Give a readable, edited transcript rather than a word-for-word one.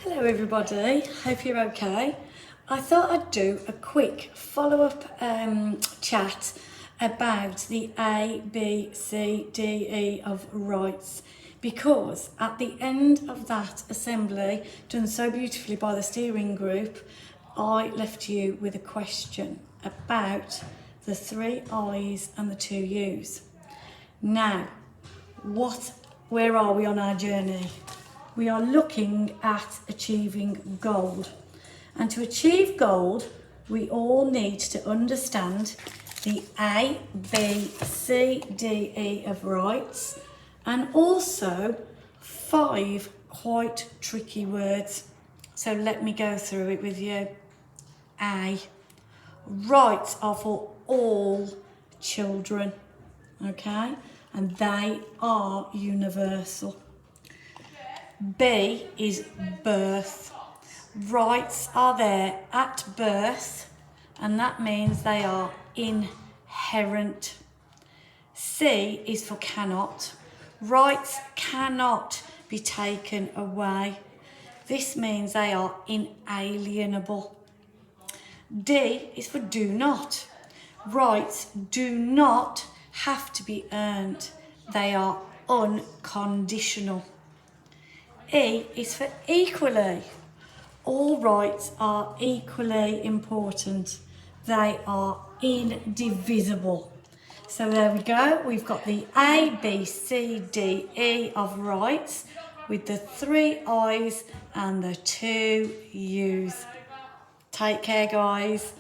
Hello everybody, hope you're okay. I thought I'd do a quick follow-up chat about the ABCDE of rights, because at the end of that assembly, done so beautifully by the steering group, I left you with a question about the 3 I's and the 2 U's. Now, where are we on our journey? We are looking at achieving gold. And to achieve gold, we all need to understand the A, B, C, D, E of rights, and also 5 quite tricky words. So let me go through it with you. A, rights are for all children, okay? And they are universal. B is birth. Rights are there at birth, and that means they are inherent. C is for cannot. Rights cannot be taken away. This means they are inalienable. D is for do not. Rights do not have to be earned. They are unconditional. E is for equally. All rights are equally important. They are indivisible. So there we go. We've got the A, B, C, D, E of rights with the 3 I's and the 2 U's. Take care, guys.